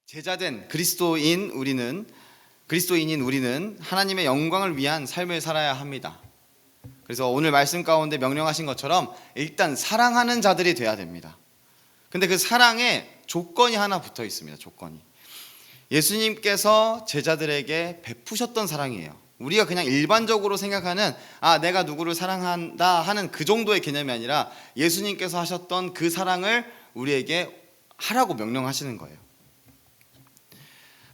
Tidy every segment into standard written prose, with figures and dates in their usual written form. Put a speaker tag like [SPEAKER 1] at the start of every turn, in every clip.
[SPEAKER 1] 제자된 그리스도인인 우리는 하나님의 영광을 위한 삶을 살아야 합니다. 그래서 오늘 말씀 가운데 명령하신 것처럼 일단 사랑하는 자들이 돼야 됩니다. 근데 그 사랑에 조건이 하나 붙어 있습니다. 조건이. 예수님께서 제자들에게 베푸셨던 사랑이에요. 우리가 그냥 일반적으로 생각하는 내가 누구를 사랑한다 하는 그 정도의 개념이 아니라 예수님께서 하셨던 그 사랑을 우리에게 하라고 명령하시는 거예요.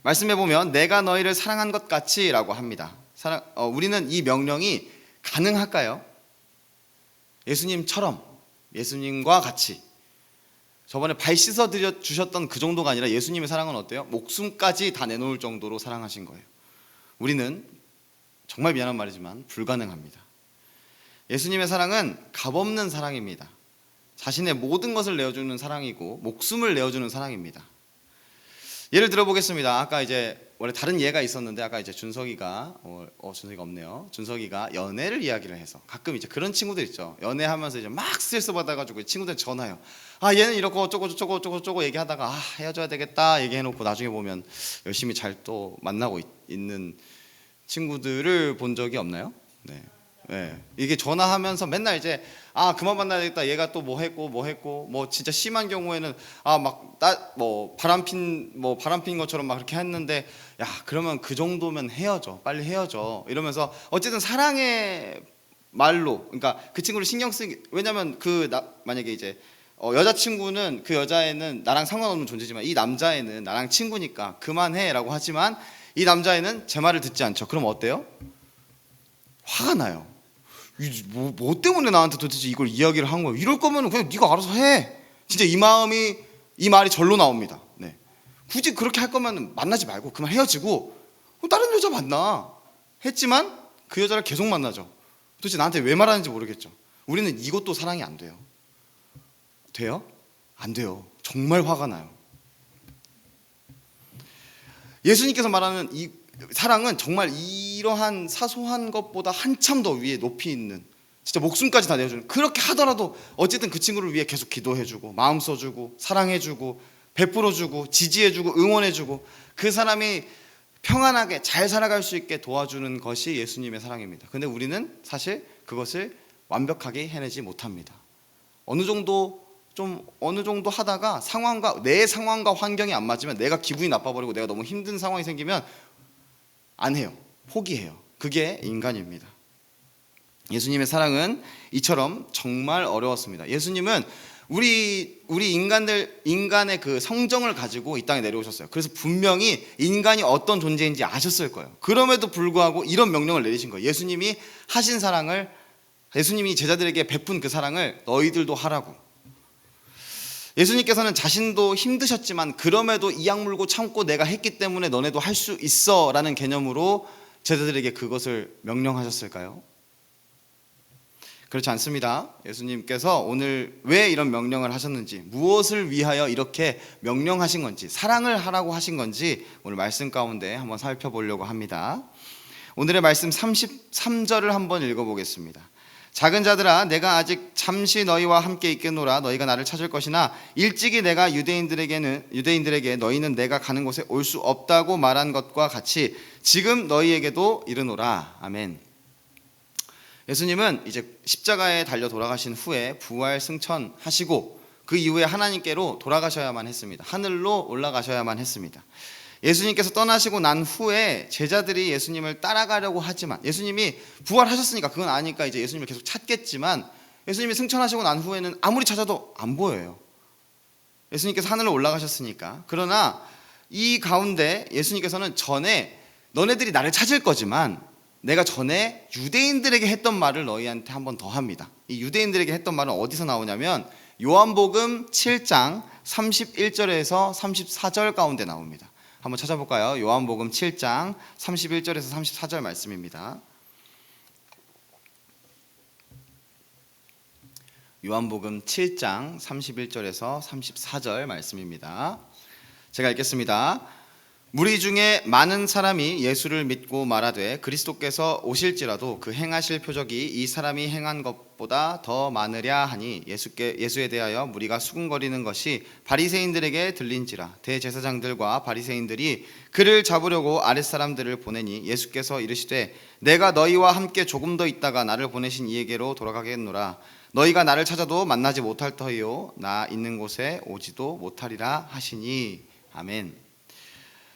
[SPEAKER 1] 말씀해 보면 내가 너희를 사랑한 것 같이 라고 합니다. 우리는 이 명령이 가능할까요? 예수님처럼, 예수님과 같이. 저번에 발 씻어 주셨던 그 정도가 아니라 예수님의 사랑은 어때요? 목숨까지 다 내놓을 정도로 사랑하신 거예요. 우리는 정말 미안한 말이지만 불가능합니다. 예수님의 사랑은 값없는 사랑입니다. 자신의 모든 것을 내어주는 사랑이고 목숨을 내어주는 사랑입니다. 예를 들어보겠습니다. 아까 이제 원래 다른 예가 있었는데 아까 이제 준석이가 준석이가 없네요. 준석이가 연애를 이야기를 해서 가끔 이제 그런 친구들 있죠. 연애하면서 이제 막 스트레스 받아가지고 친구들 전화요. 얘는 이렇고 어쩌고 얘기하다가 헤어져야 되겠다 얘기해놓고 나중에 보면 열심히 잘 또 만나고 있는 친구들을 본 적이 없나요? 네. 이게 전화하면서 맨날 이제 그만 만나야 되겠다. 얘가 또 뭐 했고 뭐 진짜 심한 경우에는 바람핀 것처럼 막 그렇게 했는데 그러면 그 정도면 헤어져. 빨리 헤어져. 이러면서 어쨌든 사랑의 말로 그러니까 그 친구를 신경 쓰기 왜냐면 만약에 이제 여자친구는 그 여자애는 나랑 상관없는 존재지만 이 남자애는 나랑 친구니까 그만해라고 하지만 이 남자애는 제 말을 듣지 않죠. 그럼 어때요? 화가 나요. 뭐 때문에 나한테 도대체 이걸 이야기를 한 거야? 이럴 거면 그냥 네가 알아서 해. 진짜 이 말이 절로 나옵니다. 네. 굳이 그렇게 할 거면 만나지 말고 그만 헤어지고 다른 여자 만나 했지만 그 여자를 계속 만나죠. 도대체 나한테 왜 말하는지 모르겠죠. 우리는 이것도 사랑이 안 돼요. 돼요? 안 돼요. 정말 화가 나요. 예수님께서 말하는 이 사랑은 정말 이러한 사소한 것보다 한참 더 위에 높이 있는 진짜 목숨까지 다 내어주는 그렇게 하더라도 어쨌든 그 친구를 위해 계속 기도해주고 마음 써주고 사랑해주고 베풀어주고 지지해주고 응원해주고 그 사람이 평안하게 잘 살아갈 수 있게 도와주는 것이 예수님의 사랑입니다. 근데 우리는 사실 그것을 완벽하게 해내지 못합니다. 어느 정도 하다가 내 상황과 환경이 안 맞으면 내가 기분이 나빠버리고 내가 너무 힘든 상황이 생기면 안 해요. 포기해요. 그게 인간입니다. 예수님의 사랑은 이처럼 정말 어려웠습니다. 예수님은 우리 인간의 그 성정을 가지고 이 땅에 내려오셨어요. 그래서 분명히 인간이 어떤 존재인지 아셨을 거예요. 그럼에도 불구하고 이런 명령을 내리신 거예요. 예수님이 제자들에게 베푼 그 사랑을 너희들도 하라고. 예수님께서는 자신도 힘드셨지만 그럼에도 이악 물고 참고 내가 했기 때문에 너네도 할 수 있어 라는 개념으로 제자들에게 그것을 명령하셨을까요? 그렇지 않습니다. 예수님께서 오늘 왜 이런 명령을 하셨는지, 무엇을 위하여 이렇게 명령하신 건지, 사랑을 하라고 하신 건지 오늘 말씀 가운데 한번 살펴보려고 합니다. 오늘의 말씀 33절을 한번 읽어보겠습니다. 작은 자들아 내가 아직 잠시 너희와 함께 있겠노라. 너희가 나를 찾을 것이나 일찍이 내가 유대인들에게 너희는 내가 가는 곳에 올 수 없다고 말한 것과 같이 지금 너희에게도 이르노라. 아멘. 예수님은 이제 십자가에 달려 돌아가신 후에 부활 승천하시고 그 이후에 하나님께로 돌아가셔야만 했습니다. 하늘로 올라가셔야만 했습니다. 예수님께서 떠나시고 난 후에 제자들이 예수님을 따라가려고 하지만 예수님이 부활하셨으니까 그건 아니까 이제 예수님을 계속 찾겠지만 예수님이 승천하시고 난 후에는 아무리 찾아도 안 보여요. 예수님께서 하늘로 올라가셨으니까. 그러나 이 가운데 예수님께서는 전에 너네들이 나를 찾을 거지만 내가 전에 유대인들에게 했던 말을 너희한테 한 번 더 합니다. 이 유대인들에게 했던 말은 어디서 나오냐면 요한복음 7장 31절에서 34절 가운데 나옵니다. 한번 찾아볼까요? 요한복음 7장 31절에서 34절 말씀입니다. 요한복음 7장 31절에서 34절 말씀입니다. 제가 읽겠습니다. 무리 중에 많은 사람이 예수를 믿고 말하되 그리스도께서 오실지라도 그 행하실 표적이 이 사람이 행한 것보다 더 많으랴 하니 예수에 대하여 무리가 수군거리는 것이 바리새인들에게 들린지라. 대제사장들과 바리새인들이 그를 잡으려고 아랫사람들을 보내니 예수께서 이르시되 내가 너희와 함께 조금 더 있다가 나를 보내신 이에게로 돌아가겠노라. 너희가 나를 찾아도 만나지 못할 터이요 나 있는 곳에 오지도 못하리라 하시니. 아멘.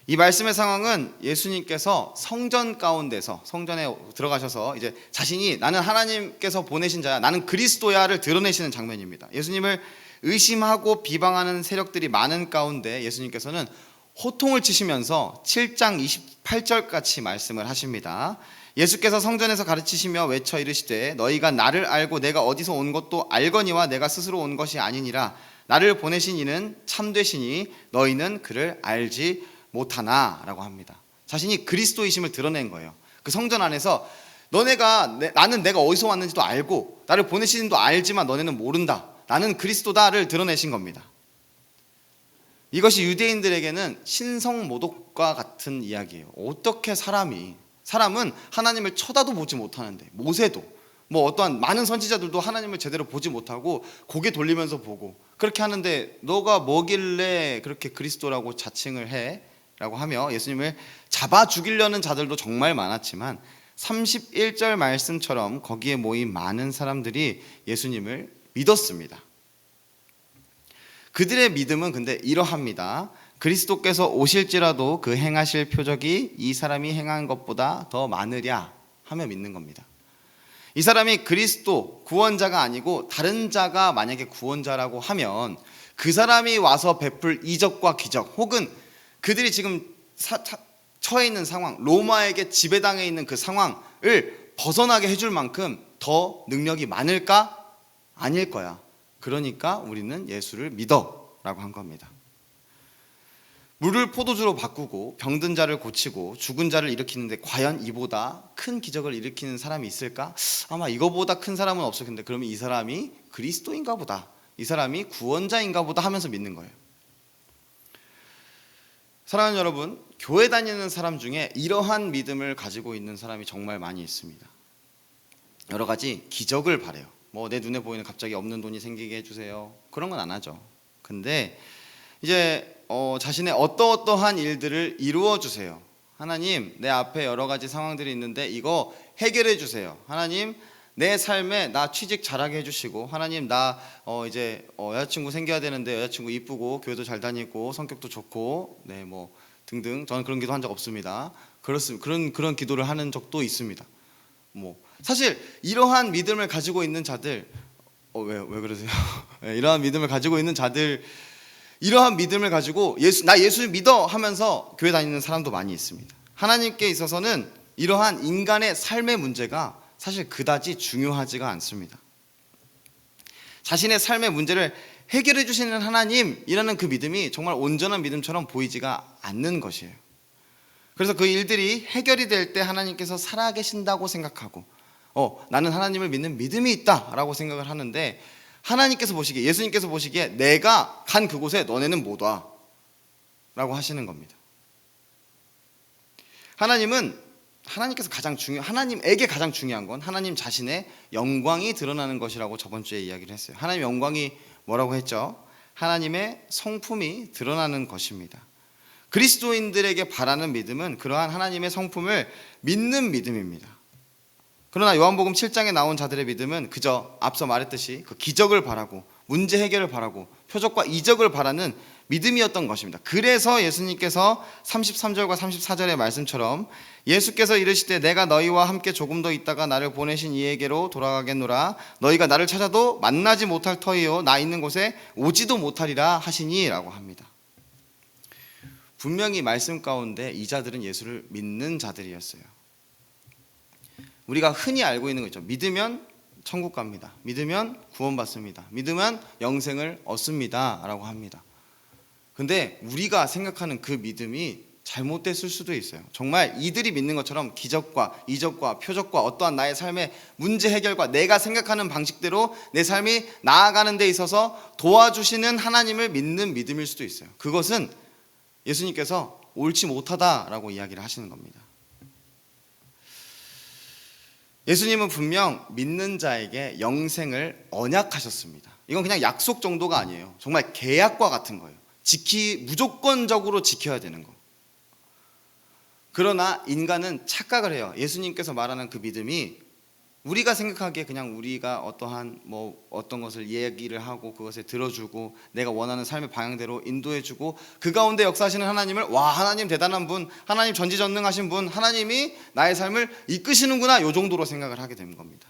[SPEAKER 1] 이 말씀의 상황은 예수님께서 성전 가운데서, 성전에 들어가셔서 이제 자신이 나는 하나님께서 보내신 자야, 나는 그리스도야를 드러내시는 장면입니다. 예수님을 의심하고 비방하는 세력들이 많은 가운데 예수님께서는 호통을 치시면서 7장 28절 같이 말씀을 하십니다. 예수께서 성전에서 가르치시며 외쳐 이르시되 너희가 나를 알고 내가 어디서 온 것도 알거니와 내가 스스로 온 것이 아니니라. 나를 보내신 이는 참되시니 너희는 그를 알지 못하나 라고 합니다. 자신이 그리스도이심을 드러낸 거예요. 그 성전 안에서 나는 내가 어디서 왔는지도 알고 나를 보내신 이도 알지만 너네는 모른다, 나는 그리스도다를 드러내신 겁니다. 이것이 유대인들에게는 신성모독과 같은 이야기예요. 어떻게 사람은 하나님을 쳐다도 보지 못하는데, 모세도 어떠한 많은 선지자들도 하나님을 제대로 보지 못하고 고개 돌리면서 보고 그렇게 하는데 너가 뭐길래 그렇게 그리스도라고 자칭을 해? 라고 하며 예수님을 잡아 죽이려는 자들도 정말 많았지만 31절 말씀처럼 거기에 모인 많은 사람들이 예수님을 믿었습니다. 그들의 믿음은 근데 이러합니다. 그리스도께서 오실지라도 그 행하실 표적이 이 사람이 행한 것보다 더 많으랴 하며 믿는 겁니다. 이 사람이 그리스도 구원자가 아니고 다른 자가 만약에 구원자라고 하면 그 사람이 와서 베풀 이적과 기적, 혹은 그들이 지금 처해 있는 상황, 로마에게 지배당해 있는 그 상황을 벗어나게 해줄 만큼 더 능력이 많을까? 아닐 거야. 그러니까 우리는 예수를 믿어 라고 한 겁니다. 물을 포도주로 바꾸고 병든 자를 고치고 죽은 자를 일으키는데 과연 이보다 큰 기적을 일으키는 사람이 있을까? 아마 이거보다 큰 사람은 없을 텐데 그러면 이 사람이 그리스도인가 보다, 이 사람이 구원자인가 보다 하면서 믿는 거예요. 사랑하는 여러분, 교회 다니는 사람 중에 이러한 믿음을 가지고 있는 사람이 정말 많이 있습니다. 여러 가지 기적을 바래요. 내 눈에 보이는 갑자기 없는 돈이 생기게 해주세요. 그런 건 안 하죠. 근데 이제 자신의 어떠한 일들을 이루어 주세요. 하나님, 내 앞에 여러 가지 상황들이 있는데 이거 해결해 주세요. 하나님, 내 삶에 나 취직 잘하게 해주시고, 하나님 나 이제 여자친구 생겨야 되는데 여자친구 이쁘고 교회도 잘 다니고 성격도 좋고 등등. 저는 그런 기도 한 적 없습니다. 그런 기도를 하는 적도 있습니다. 사실 이러한 믿음을 가지고 있는 자들, 왜 그러세요? 이러한 믿음을 가지고 있는 자들, 이러한 믿음을 가지고 나 예수 믿어 하면서 교회 다니는 사람도 많이 있습니다. 하나님께 있어서는 이러한 인간의 삶의 문제가 사실 그다지 중요하지가 않습니다. 자신의 삶의 문제를 해결해 주시는 하나님이라는 그 믿음이 정말 온전한 믿음처럼 보이지가 않는 것이에요. 그래서 그 일들이 해결이 될 때 하나님께서 살아계신다고 생각하고 나는 하나님을 믿는 믿음이 있다라고 생각을 하는데, 하나님께서 보시기에, 예수님께서 보시기에 내가 간 그곳에 너네는 못 와 라고 하시는 겁니다. 하나님에게 가장 중요한 건 하나님 자신의 영광이 드러나는 것이라고 저번 주에 이야기를 했어요. 하나님의 영광이 뭐라고 했죠? 하나님의 성품이 드러나는 것입니다. 그리스도인들에게 바라는 믿음은 그러한 하나님의 성품을 믿는 믿음입니다. 그러나 요한복음 7장에 나온 자들의 믿음은 그저 앞서 말했듯이 그 기적을 바라고 문제 해결을 바라고 표적과 이적을 바라는 믿음이었던 것입니다. 그래서 예수님께서 33절과 34절의 말씀처럼 예수께서 이르시되 내가 너희와 함께 조금 더 있다가 나를 보내신 이에게로 돌아가겠노라. 너희가 나를 찾아도 만나지 못할 터이요 나 있는 곳에 오지도 못하리라 하시니 라고 합니다. 분명히 말씀 가운데 이 자들은 예수를 믿는 자들이었어요. 우리가 흔히 알고 있는 거죠. 믿으면 천국 갑니다. 믿으면 구원받습니다. 믿으면 영생을 얻습니다 라고 합니다. 근데 우리가 생각하는 그 믿음이 잘못됐을 수도 있어요. 정말 이들이 믿는 것처럼 기적과 이적과 표적과 어떠한 나의 삶의 문제 해결과 내가 생각하는 방식대로 내 삶이 나아가는 데 있어서 도와주시는 하나님을 믿는 믿음일 수도 있어요. 그것은 예수님께서 옳지 못하다라고 이야기를 하시는 겁니다. 예수님은 분명 믿는 자에게 영생을 언약하셨습니다. 이건 그냥 약속 정도가 아니에요. 정말 계약과 같은 거예요. 무조건적으로 지켜야 되는 거. 그러나 인간은 착각을 해요. 예수님께서 말하는 그 믿음이 우리가 생각하기에 그냥 우리가 어떤 것을 얘기를 하고 그것에 들어주고 내가 원하는 삶의 방향대로 인도해주고 그 가운데 역사하시는 하나님을 와, 하나님 대단한 분, 하나님 전지전능하신 분, 하나님이 나의 삶을 이끄시는구나, 요 정도로 생각을 하게 된 겁니다.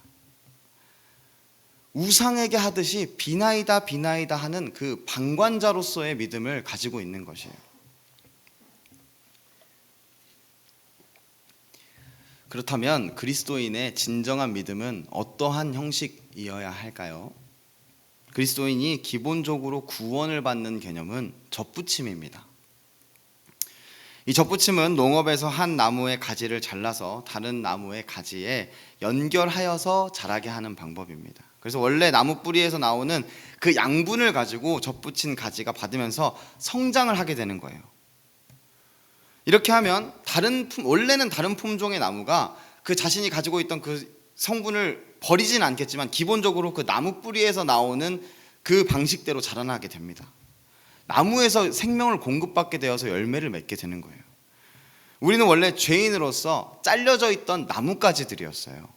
[SPEAKER 1] 우상에게 하듯이 비나이다 비나이다 하는 그 방관자로서의 믿음을 가지고 있는 것이에요. 그렇다면 그리스도인의 진정한 믿음은 어떠한 형식이어야 할까요? 그리스도인이 기본적으로 구원을 받는 개념은 접붙임입니다. 이 접붙임은 농업에서 한 나무의 가지를 잘라서 다른 나무의 가지에 연결하여서 자라게 하는 방법입니다. 그래서 원래 나무 뿌리에서 나오는 그 양분을 가지고 접붙인 가지가 받으면서 성장을 하게 되는 거예요. 이렇게 하면 원래는 다른 품종의 나무가 그 자신이 가지고 있던 그 성분을 버리진 않겠지만 기본적으로 그 나무 뿌리에서 나오는 그 방식대로 자라나게 됩니다. 나무에서 생명을 공급받게 되어서 열매를 맺게 되는 거예요. 우리는 원래 죄인으로서 잘려져 있던 나뭇가지들이었어요.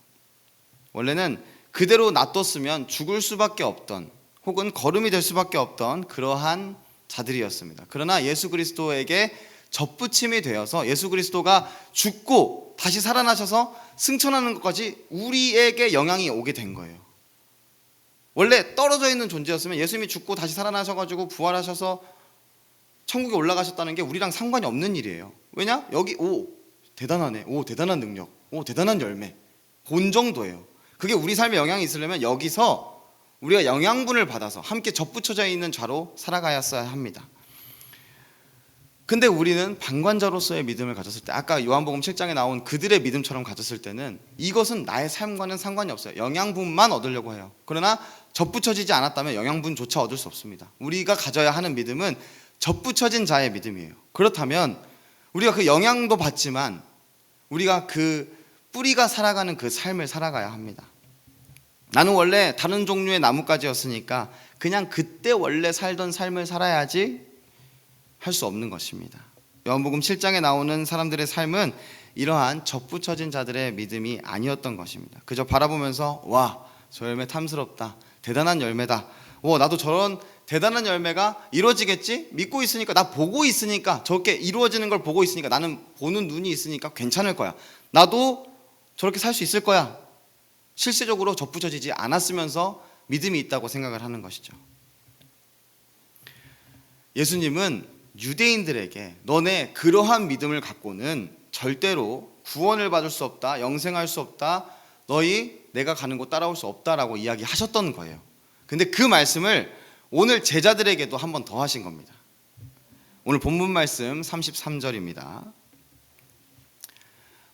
[SPEAKER 1] 원래는 그대로 놔뒀으면 죽을 수밖에 없던, 혹은 거름이 될 수밖에 없던 그러한 자들이었습니다. 그러나 예수 그리스도에게 접붙임이 되어서 예수 그리스도가 죽고 다시 살아나셔서 승천하는 것까지 우리에게 영향이 오게 된 거예요. 원래 떨어져 있는 존재였으면 예수님이 죽고 다시 살아나셔가지고 부활하셔서 천국에 올라가셨다는 게 우리랑 상관이 없는 일이에요. 왜냐? 여기 대단하네, 대단한 능력, 대단한 열매, 본 정도예요. 그게 우리 삶에 영향이 있으려면 여기서 우리가 영양분을 받아서 함께 접붙여져 있는 자로 살아가야 합니다. 근데 우리는 방관자로서의 믿음을 가졌을 때, 아까 요한복음 7장에 나온 그들의 믿음처럼 가졌을 때는 이것은 나의 삶과는 상관이 없어요. 영양분만 얻으려고 해요. 그러나 접붙여지지 않았다면 영양분조차 얻을 수 없습니다. 우리가 가져야 하는 믿음은 접붙여진 자의 믿음이에요. 그렇다면 우리가 그 영양도 받지만 우리가 그 뿌리가 살아가는 그 삶을 살아가야 합니다. 나는 원래 다른 종류의 나뭇가지였으니까 그냥 그때 원래 살던 삶을 살아야지 할 수 없는 것입니다. 요한복음 7장에 나오는 사람들의 삶은 이러한 접붙여진 자들의 믿음이 아니었던 것입니다. 그저 바라보면서 와, 저 열매 탐스럽다, 대단한 열매다, 나도 저런 대단한 열매가 이루어지겠지? 믿고 있으니까, 나 보고 있으니까, 저렇게 이루어지는 걸 보고 있으니까, 나는 보는 눈이 있으니까 괜찮을 거야, 나도 저렇게 살 수 있을 거야. 실제적으로 접붙여지지 않았으면서 믿음이 있다고 생각을 하는 것이죠. 예수님은 유대인들에게 너네 그러한 믿음을 갖고는 절대로 구원을 받을 수 없다, 영생할 수 없다, 너희 내가 가는 곳 따라올 수 없다라고 이야기하셨던 거예요. 근데 그 말씀을 오늘 제자들에게도 한 번 더 하신 겁니다. 오늘 본문 말씀 33절입니다.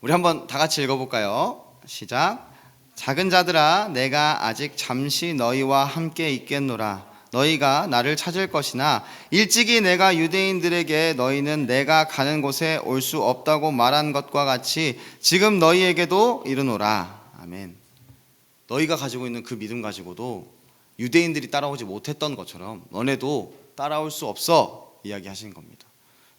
[SPEAKER 1] 우리 한번 다 같이 읽어볼까요? 시작. 작은 자들아, 내가 아직 잠시 너희와 함께 있겠노라. 너희가 나를 찾을 것이나 일찍이 내가 유대인들에게 너희는 내가 가는 곳에 올 수 없다고 말한 것과 같이 지금 너희에게도 이르노라. 아멘. 너희가 가지고 있는 그 믿음 가지고도 유대인들이 따라오지 못했던 것처럼 너네도 따라올 수 없어 이야기하신 겁니다.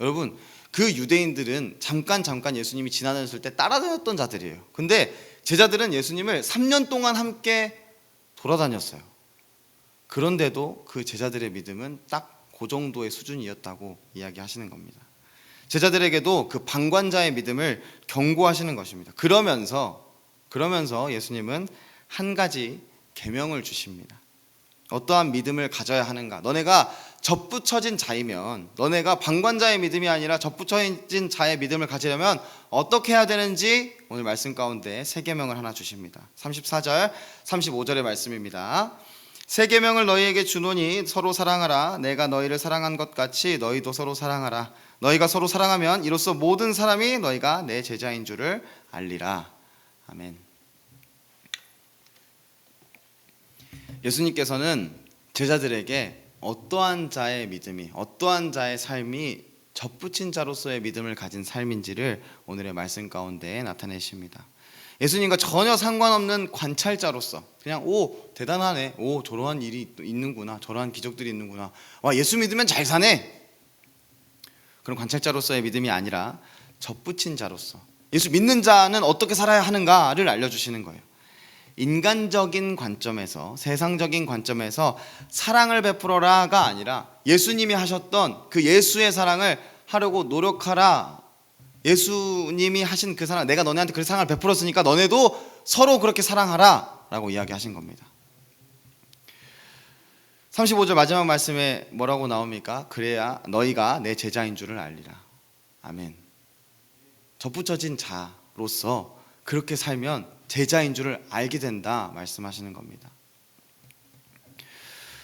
[SPEAKER 1] 여러분, 그 유대인들은 잠깐 예수님이 지나다녔을 때 따라다녔던 자들이에요. 근데 제자들은 예수님을 3년 동안 함께 돌아다녔어요. 그런데도 그 제자들의 믿음은 딱 그 정도의 수준이었다고 이야기하시는 겁니다. 제자들에게도 그 방관자의 믿음을 경고하시는 것입니다. 그러면서 예수님은 한 가지 계명을 주십니다. 어떠한 믿음을 가져야 하는가? 너네가 접붙여진 자이면, 너네가 방관자의 믿음이 아니라 접붙여진 자의 믿음을 가지려면 어떻게 해야 되는지 오늘 말씀 가운데 세 계명을 하나 주십니다. 34절, 35절의 말씀입니다. 새 계명을 너희에게 주노니 서로 사랑하라. 내가 너희를 사랑한 것 같이 너희도 서로 사랑하라. 너희가 서로 사랑하면 이로써 모든 사람이 너희가 내 제자인 줄을 알리라. 아멘. 예수님께서는 제자들에게 어떠한 자의 믿음이, 어떠한 자의 삶이 접붙인 자로서의 믿음을 가진 삶인지를 오늘의 말씀 가운데 나타내십니다. 예수님과 전혀 상관없는 관찰자로서 그냥 대단하네, 저러한 일이 있는구나, 저러한 기적들이 있는구나, 와 예수 믿으면 잘 사네, 그런 관찰자로서의 믿음이 아니라 접붙인 자로서 예수 믿는 자는 어떻게 살아야 하는가를 알려주시는 거예요. 인간적인 관점에서, 세상적인 관점에서 사랑을 베풀어라가 아니라 예수님이 하셨던 그 예수의 사랑을 하려고 노력하라. 예수님이 하신 그 사랑, 내가 너네한테 그 사랑을 베풀었으니까 너네도 서로 그렇게 사랑하라 라고 이야기하신 겁니다. 35절 마지막 말씀에 뭐라고 나옵니까? 그래야 너희가 내 제자인 줄을 알리라. 아멘. 접붙여진 자로서 그렇게 살면 제자인 줄을 알게 된다 말씀하시는 겁니다.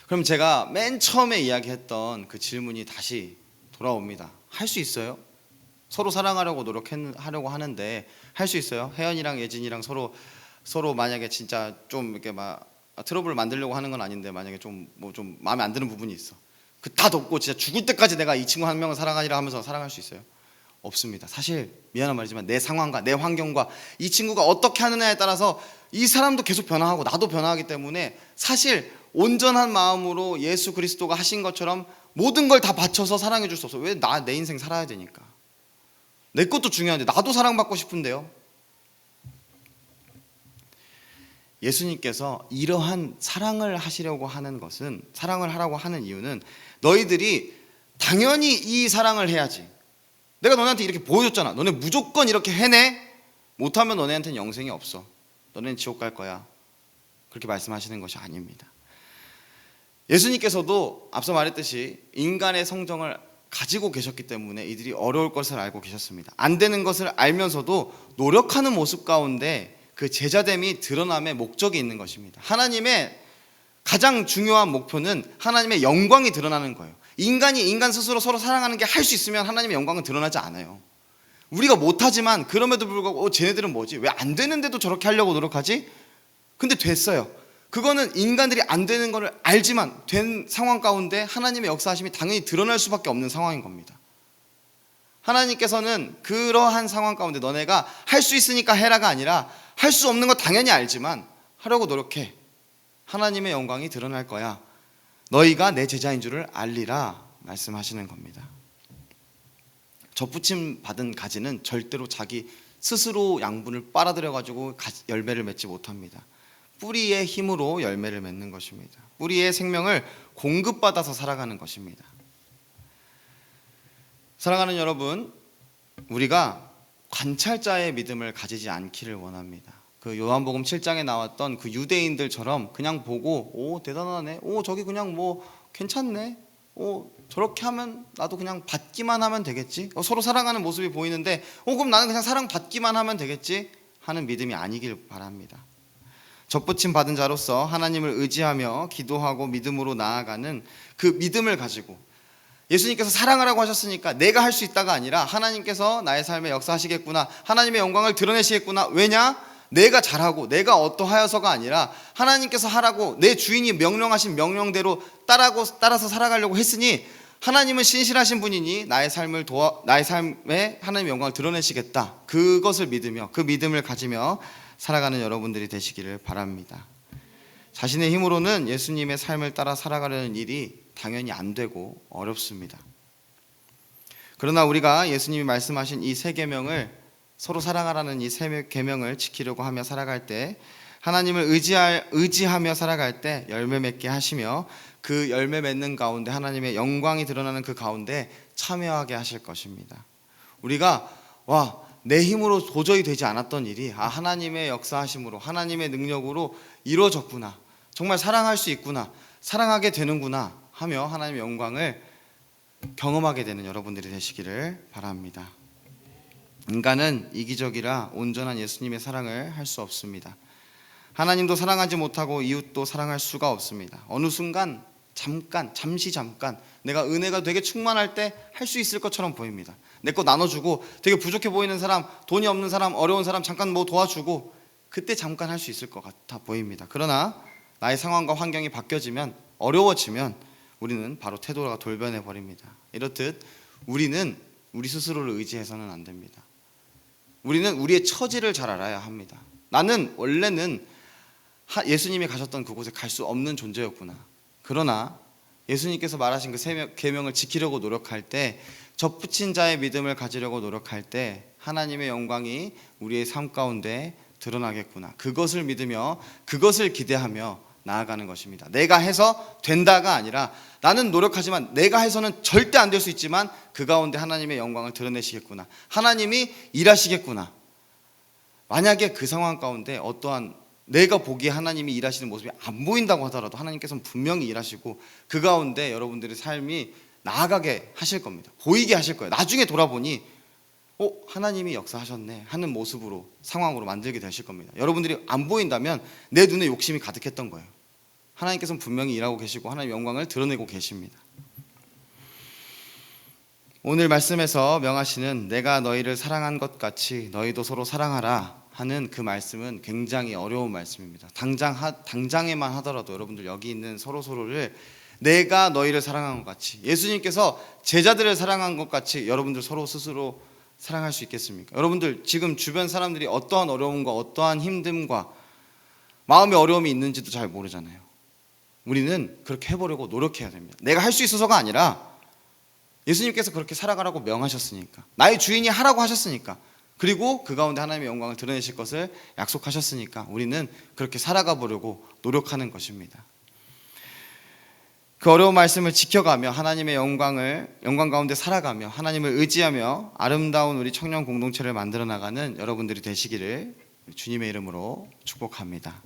[SPEAKER 1] 그럼 제가 맨 처음에 이야기했던 그 질문이 다시 돌아옵니다. 할 수 있어요? 서로 사랑하려고 노력하려고 하는데 할 수 있어요? 혜연이랑 예진이랑 서로 만약에 진짜 좀 이렇게 막 트러블을 만들려고 하는 건 아닌데 만약에 좀 마음에 안 드는 부분이 있어. 그 다 덮고 진짜 죽을 때까지 내가 이 친구 한 명을 사랑하리라 하면서 사랑할 수 있어요? 없습니다. 사실 미안한 말이지만 내 상황과 내 환경과 이 친구가 어떻게 하느냐에 따라서 이 사람도 계속 변화하고 나도 변화하기 때문에 사실 온전한 마음으로 예수 그리스도가 하신 것처럼 모든 걸 다 바쳐서 사랑해 줄 수 없어. 왜 내 인생 살아야 되니까. 내 것도 중요한데 나도 사랑받고 싶은데요. 예수님께서 이러한 사랑을 하시려고 하는 것은, 사랑을 하라고 하는 이유는 너희들이 당연히 이 사랑을 해야지, 내가 너네한테 이렇게 보여줬잖아, 너네 무조건 이렇게 해내, 못하면 너네한테는 영생이 없어, 너네는 지옥 갈 거야, 그렇게 말씀하시는 것이 아닙니다. 예수님께서도 앞서 말했듯이 인간의 성정을 가지고 계셨기 때문에 이들이 어려울 것을 알고 계셨습니다. 안 되는 것을 알면서도 노력하는 모습 가운데 그 제자됨이 드러남의 목적이 있는 것입니다. 하나님의 가장 중요한 목표는 하나님의 영광이 드러나는 거예요. 인간이 인간 스스로 서로 사랑하는 게 할 수 있으면 하나님의 영광은 드러나지 않아요. 우리가 못하지만 그럼에도 불구하고 쟤네들은 뭐지? 왜 안 되는데도 저렇게 하려고 노력하지? 근데 됐어요. 그거는 인간들이 안 되는 것을 알지만 된 상황 가운데 하나님의 역사하심이 당연히 드러날 수밖에 없는 상황인 겁니다. 하나님께서는 그러한 상황 가운데 너네가 할 수 있으니까 해라가 아니라 할 수 없는 거 당연히 알지만 하려고 노력해. 하나님의 영광이 드러날 거야. 너희가 내 제자인 줄을 알리라 말씀하시는 겁니다. 접붙임 받은 가지는 절대로 자기 스스로 양분을 빨아들여가지고 열매를 맺지 못합니다. 뿌리의 힘으로 열매를 맺는 것입니다. 뿌리의 생명을 공급받아서 살아가는 것입니다. 사랑하는 여러분, 우리가 관찰자의 믿음을 가지지 않기를 원합니다. 그 요한복음 7장에 나왔던 그 유대인들처럼 그냥 보고 대단하네, 저기 그냥 괜찮네, 저렇게 하면 나도 그냥 받기만 하면 되겠지, 서로 사랑하는 모습이 보이는데 그럼 나는 그냥 사랑받기만 하면 되겠지 하는 믿음이 아니길 바랍니다. 접붙임 받은 자로서 하나님을 의지하며 기도하고 믿음으로 나아가는 그 믿음을 가지고, 예수님께서 사랑하라고 하셨으니까 내가 할 수 있다가 아니라 하나님께서 나의 삶에 역사하시겠구나, 하나님의 영광을 드러내시겠구나. 왜냐? 내가 잘하고 내가 어떠하여서가 아니라 하나님께서 하라고 내 주인이 명령하신 명령대로 따라서 살아가려고 했으니 하나님은 신실하신 분이니 나의 삶에 하나님의 영광을 드러내시겠다. 그것을 믿으며 그 믿음을 가지며 살아가는 여러분들이 되시기를 바랍니다. 자신의 힘으로는 예수님의 삶을 따라 살아가려는 일이 당연히 안 되고 어렵습니다. 그러나 우리가 예수님이 말씀하신 이 세 계명을, 서로 사랑하라는 이 세 계명을 지키려고 하며 살아갈 때, 하나님을 의지하며 살아갈 때 열매 맺게 하시며 그 열매 맺는 가운데 하나님의 영광이 드러나는 그 가운데 참여하게 하실 것입니다. 우리가 내 힘으로 도저히 되지 않았던 일이 하나님의 역사하심으로, 하나님의 능력으로 이루어졌구나, 정말 사랑할 수 있구나, 사랑하게 되는구나 하며 하나님의 영광을 경험하게 되는 여러분들이 되시기를 바랍니다. 인간은 이기적이라 온전한 예수님의 사랑을 할 수 없습니다. 하나님도 사랑하지 못하고 이웃도 사랑할 수가 없습니다. 어느 순간 잠시 내가 은혜가 되게 충만할 때 할 수 있을 것처럼 보입니다. 내 거 나눠주고 되게 부족해 보이는 사람, 돈이 없는 사람, 어려운 사람 잠깐 도와주고 그때 잠깐 할 수 있을 것 같아 보입니다. 그러나 나의 상황과 환경이 바뀌어지면, 어려워지면 우리는 바로 태도가 돌변해 버립니다. 이렇듯 우리는 우리 스스로를 의지해서는 안 됩니다. 우리는 우리의 처지를 잘 알아야 합니다. 나는 원래는 예수님이 가셨던 그곳에 갈 수 없는 존재였구나. 그러나 예수님께서 말하신 그 계명을 지키려고 노력할 때, 접붙인 자의 믿음을 가지려고 노력할 때 하나님의 영광이 우리의 삶 가운데 드러나겠구나. 그것을 믿으며 그것을 기대하며 나아가는 것입니다. 내가 해서 된다가 아니라, 나는 노력하지만 내가 해서는 절대 안 될 수 있지만 그 가운데 하나님의 영광을 드러내시겠구나. 하나님이 일하시겠구나. 만약에 그 상황 가운데 어떠한 내가 보기에 하나님이 일하시는 모습이 안 보인다고 하더라도 하나님께서는 분명히 일하시고 그 가운데 여러분들의 삶이 나아가게 하실 겁니다. 보이게 하실 거예요. 나중에 돌아보니 하나님이 역사하셨네 하는 모습으로, 상황으로 만들게 되실 겁니다. 여러분들이 안 보인다면 내 눈에 욕심이 가득했던 거예요. 하나님께서는 분명히 일하고 계시고 하나님의 영광을 드러내고 계십니다. 오늘 말씀에서 명하시는 내가 너희를 사랑한 것 같이 너희도 서로 사랑하라 하는 그 말씀은 굉장히 어려운 말씀입니다. 당장에만 하더라도 여러분들 여기 있는 서로를 내가 너희를 사랑한 것 같이, 예수님께서 제자들을 사랑한 것 같이 여러분들 서로 스스로 사랑할 수 있겠습니까? 여러분들 지금 주변 사람들이 어떠한 어려움과 어떠한 힘듦과 마음의 어려움이 있는지도 잘 모르잖아요. 우리는 그렇게 해보려고 노력해야 됩니다. 내가 할 수 있어서가 아니라 예수님께서 그렇게 살아가라고 명하셨으니까, 나의 주인이 하라고 하셨으니까, 그리고 그 가운데 하나님의 영광을 드러내실 것을 약속하셨으니까 우리는 그렇게 살아가 보려고 노력하는 것입니다. 그 어려운 말씀을 지켜가며 하나님의 영광 가운데 살아가며 하나님을 의지하며 아름다운 우리 청년 공동체를 만들어 나가는 여러분들이 되시기를 주님의 이름으로 축복합니다.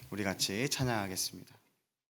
[SPEAKER 1] 우리 같이 찬양하겠습니다.